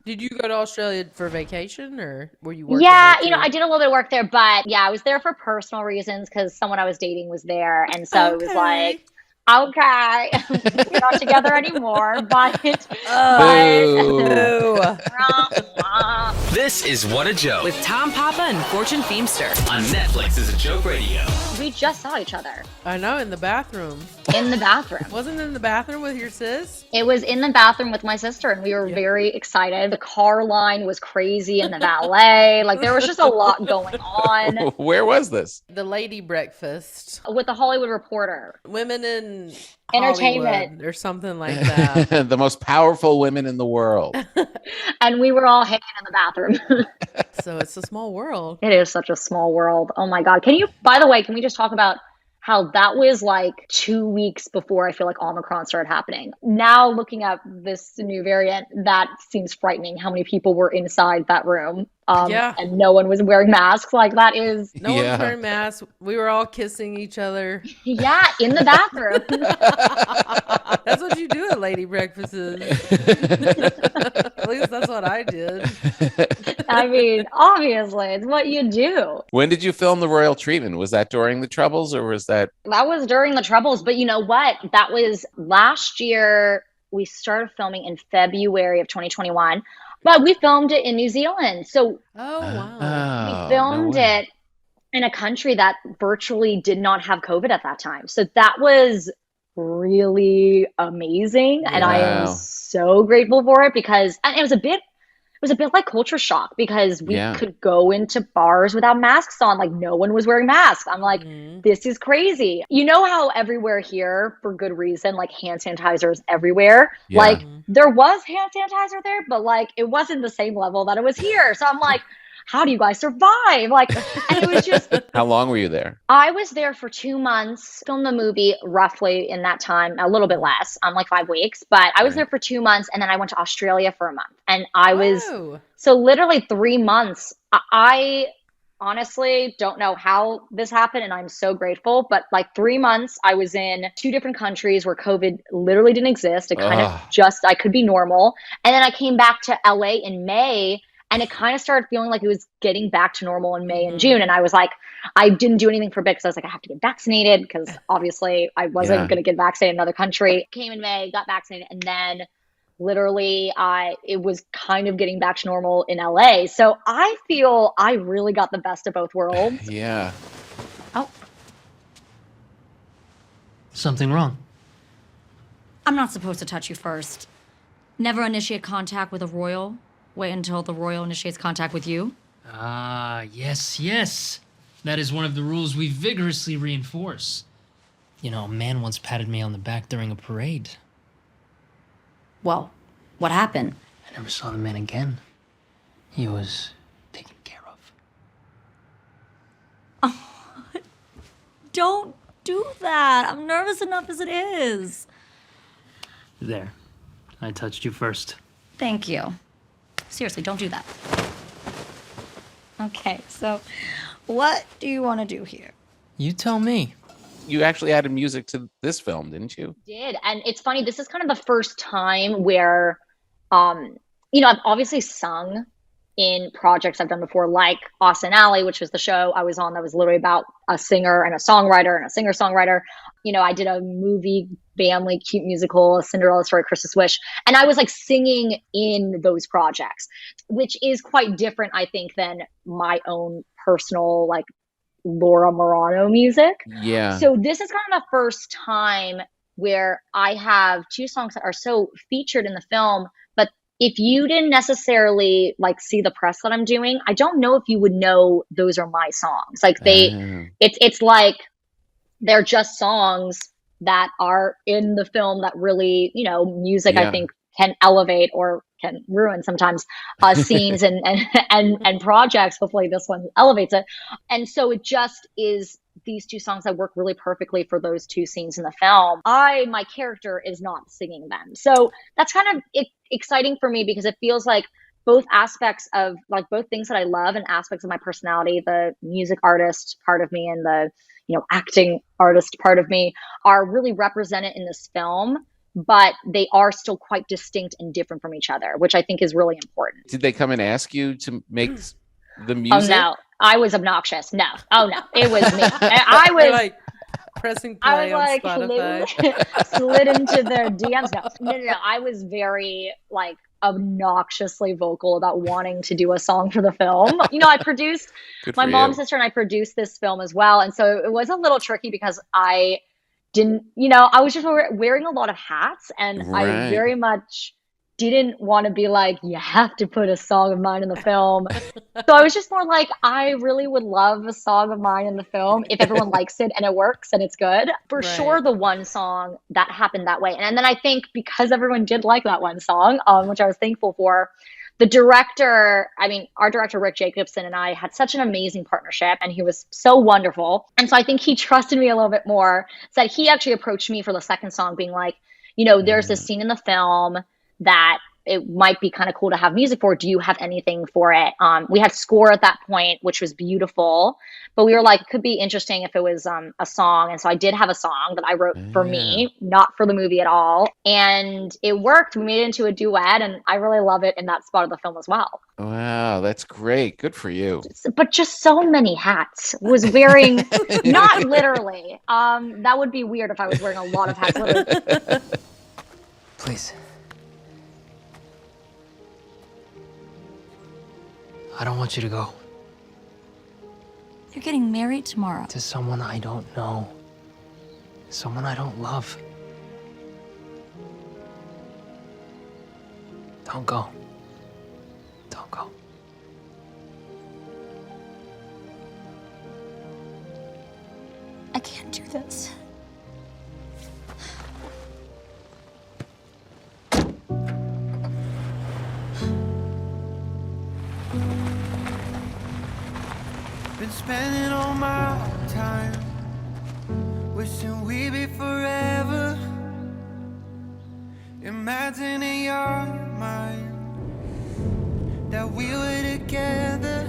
Did you go to Australia for vacation or were you working there Yeah, too? I did a little bit of work there, but yeah, I was there for personal reasons because someone I was dating was there. And so it was like, Okay. okay, we're not together anymore, Oh, but Boo. no. This is What a Joke With Tom Papa and Fortune Feimster. on Netflix is a Joke Radio. we just saw each other I know, in the bathroom. in the bathroom. Wasn't it in the bathroom with your sis? It was in the bathroom with my sister, and we were Yeah. very excited. The car line was crazy, and the valet. Like, there was just a lot going on Where was this? The lady breakfast. with the Hollywood Reporter. Women in Entertainment. Hollywood or something like that. The most powerful women in the world. And we were all hanging in the bathroom. So it's a small world. It is such a small world. Oh my God. By the way, can we just talk about how that was like 2 weeks before I feel like Omicron started happening? Now, looking at this new variant, that seems frightening how many people were inside that room. Yeah. And no one was wearing masks. Like, that is, No Yeah. one's wearing masks. We were all kissing each other. yeah, in the bathroom. That's what you do at lady breakfasts. At least that's what I did. I mean, obviously, it's what you do. When did you film the royal treatment? Was that during the Troubles or was that? That was during the Troubles, but you know what? That was last year. We started filming in February of 2021, but we filmed it in New Zealand. So Oh, wow. we Oh, no filmed way. it in a country that virtually did not have COVID at that time. So that was really amazing. And I am Wow. so grateful for it because and it was a bit like culture shock because we Yeah. could go into bars without masks on. Like, no one was wearing masks. I'm like, Mhm. this is crazy. You know how everywhere here, for good reason, like hand sanitizer is everywhere. Yeah. Like, there was hand sanitizer there, but like it wasn't the same level that it was here. So I'm like, how do you guys survive? Like, and it was just How long were you there? I was there for 2 months, filmed the movie roughly in that time, a little bit less, like 5 weeks, but I was Right. there for 2 months and then I went to Australia for a month. And I was, Wow. so literally 3 months. I honestly don't know how this happened and I'm so grateful, but like 3 months, I was in two different countries where COVID literally didn't exist. It kind of Ugh. I could be normal. And then I came back to LA in May. And it kind of started feeling like it was getting back to normal in May and June. And I was like, I didn't do anything for a bit because I was like, I have to get vaccinated because obviously I wasn't Yeah. going to get vaccinated in another country. Came in May, got vaccinated, and then literally it was kind of getting back to normal in LA. So I feel I really got the best of both worlds. Yeah. Oh, Something wrong. I'm not supposed to touch you first. Never initiate contact with a royal. Wait until the royal initiates contact with you. Ah, yes, yes. That is one of the rules we vigorously reinforce. You know, a man once patted me on the back during a parade. Well, what happened? I never saw the man again. He was taken care of. Don't do that. I'm nervous enough as it is. There. I touched you first. Thank you. Seriously, don't do that. Okay, so what do you want to do here? You tell me. You actually added music to this film, didn't you? did. And it's funny, this is kind of the first time where, I've obviously sung in projects I've done before, like Austin Alley, which was the show I was on that was literally about a singer and a songwriter and a singer-songwriter. I did a movie, family, cute musical, a Cinderella Story, Christmas Wish, and I was like singing in those projects, which is quite different, I think, than my own personal, like, Laura Morano music. Yeah. So this is kind of the first time where I have two songs that are so featured in the film, but if you didn't necessarily like see the press that I'm doing, I don't know if you would know those are my songs. Like Oh. it's like they're just songs that are in the film that really, music I Yeah. think can elevate or can ruin sometimes scenes and projects. Hopefully this one elevates it. And so it just is these two songs that work really perfectly for those two scenes in the film. My character is not singing them. So that's kind of exciting for me because it feels like both aspects of like both things that I love and aspects of my personality, the music artist part of me and the, acting artist part of me are really represented in this film but they are still quite distinct and different from each other, which I think is really important. Did they come and ask you to make the Oh music? no, I was obnoxious. No, oh no, it was me. I was You're like pressing play on Spotify. slid into their DMs. No. I was very like obnoxiously vocal about wanting to do a song for the film. You know, I produced Good my for mom, you. sister, and I produced this film as well, and so it was a little tricky because I didn't, you know, I was just wearing a lot of hats, and I Right. very much didn't want to be like, you have to put a song of mine in the film. So I was just more like, I really would love a song of mine in the film if everyone likes it and it works and it's good. For Right. sure, the one song that happened that way. And then I think because everyone did like that one song, which I was thankful for, the director, I mean, our director, Rick Jacobson, and I had such an amazing partnership, and he was so wonderful. And so I think he trusted me a little bit more. So that he actually approached me for the second song, being like, you know, there's this scene in the film that it might be kind of cool to have music for. Do you have anything for it? We had score at that point, which was beautiful, but we were like, it could be interesting if it was a song. And so I did have a song that I wrote for me, not for the movie at all. And it worked. We made it into a duet, and I really love it in that spot of the film as well. Wow, that's great. Good for you. But just so many hats. Was wearing, not literally. That would be weird if I was wearing a lot of hats. Literally. Please. I don't want you to go You're getting married tomorrow. to someone I don't know. Someone I don't love. Don't go. Don't go. I can't do this. Been spending all my time wishing we'd be forever, imagining your mind that we were together.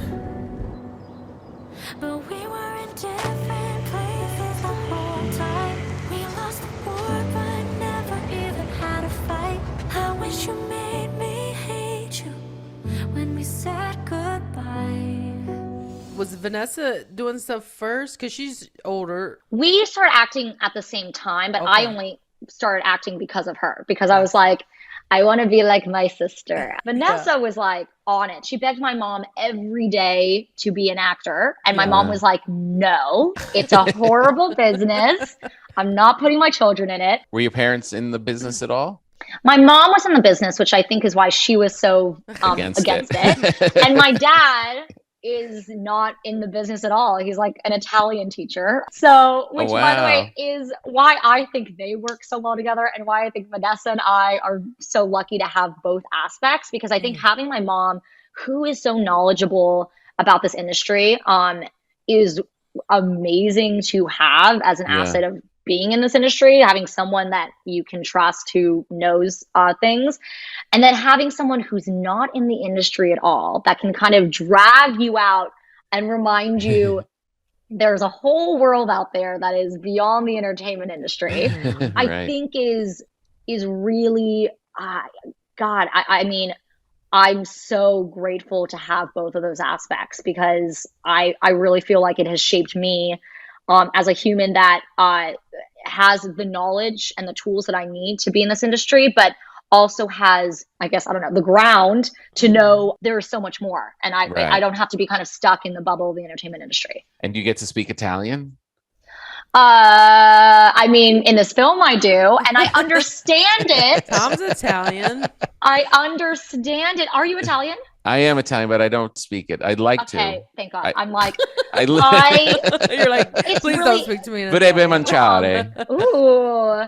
But we were in different places the whole time. We lost the war, but never even had a fight. I wish you made me hate you when we said goodbye. Was Vanessa doing stuff first? Because she's older. We started acting at the same time, but I Okay. only started acting because of her, because I was like, I want to be like my sister. Vanessa was like on it. She begged my mom every day to be an actor. And my mom was like, no, it's a horrible business. I'm not putting my children in it. Were your parents in the business at all? My mom was in the business, which I think is why she was so against it. And my dad is not in the business at all. He's like an Italian teacher. So, which by the way is why I think they work so well together, and why I think Vanessa and I are so lucky to have both aspects, because I think having my mom, who is so knowledgeable about this industry, is amazing to have as an asset of being in this industry, having someone that you can trust who knows things, and then having someone who's not in the industry at all that can kind of drag you out and remind you there's a whole world out there that is beyond the entertainment industry. I think is really God, I mean, I'm so grateful to have both of those aspects, because I really feel like it has shaped me as a human that has the knowledge and the tools that I need to be in this industry, but also has, I guess, I don't know, the ground to know there's so much more. And I don't have to be kind of stuck in the bubble of the entertainment industry. And you get to speak Italian? I mean, in this film I do, and I understand it. Tom's Italian. I understand it. Are you Italian? I am Italian, but I don't speak it. I'd like to. Okay, thank God. I'm like, You're like, it's please really, don't speak to me in Vorrebbe Italian. mangiare. Ooh.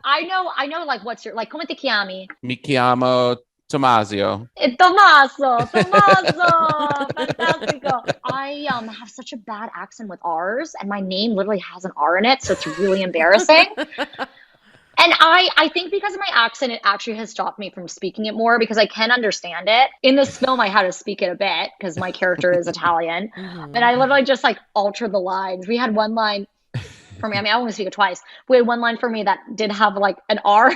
I know, like, what's your, like, come ti chiami? Mi chiamo Tomasio. Tommaso, fantastico. I have such a bad accent with R's, and my name literally has an R in it, so it's really embarrassing. And I think because of my accent, it actually has stopped me from speaking it more, because I can understand it. In this film, I had to speak it a bit because my character is Italian. And I literally just like altered the lines. We had one line, for me. I mean, I only speak it twice. We had one line for me that did have like an R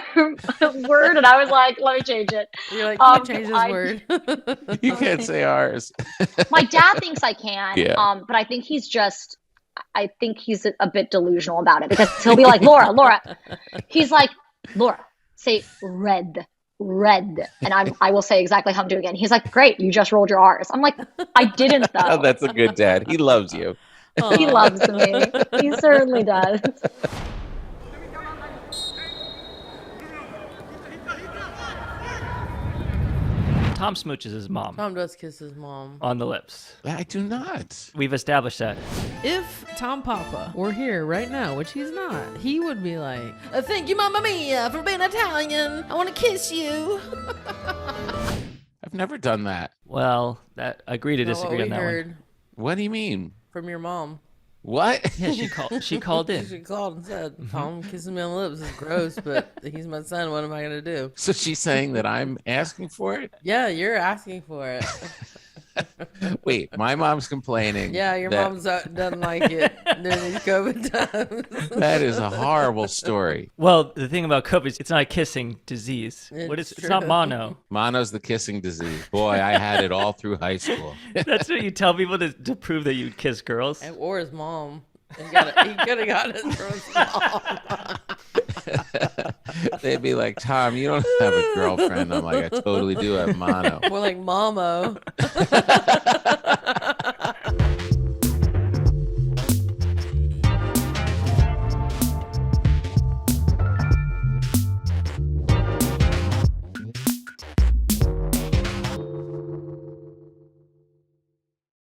word, and I was like, let me change it. You're like, can you change this word? You can't say ours. My dad thinks I can, Yeah. but I think he's just, I think he's a bit delusional about it because he'll be like, Laura. He's like, Laura, say red. And I will say exactly how I'm doing it. And he's like, great, you just rolled your R's. I'm like, I didn't though. Oh, that's a good dad. He loves you. He loves me. He certainly does. Tom smooches his mom Tom does kiss his mom. on the lips. I do not. We've established that. If Tom Papa were here right now, which he's not, he would be like, thank you, Mamma Mia, for being Italian. I want to kiss you. I've never done that. Well, that agree to Not what disagree we on that heard one. What do you mean? from your mom. What? Yeah, she called in. She called and said, Tom kissing me on the lips is gross, but he's my son. What am I going to do? So she's saying that I'm asking for it? Yeah, you're asking for it. Wait, my mom's complaining. Yeah, your that- mom doesn't like it during these COVID times. That is a horrible story. Well, the thing about COVID is it's not a kissing disease. It's not true. mono. Mono's the kissing disease. Boy, I had it all through high school. That's what you tell people to prove that you kiss girls. Or his mom. He could have got it from his mom. They'd be like, Tom, you don't have a girlfriend. I'm like, I totally do have mono. More like Momo.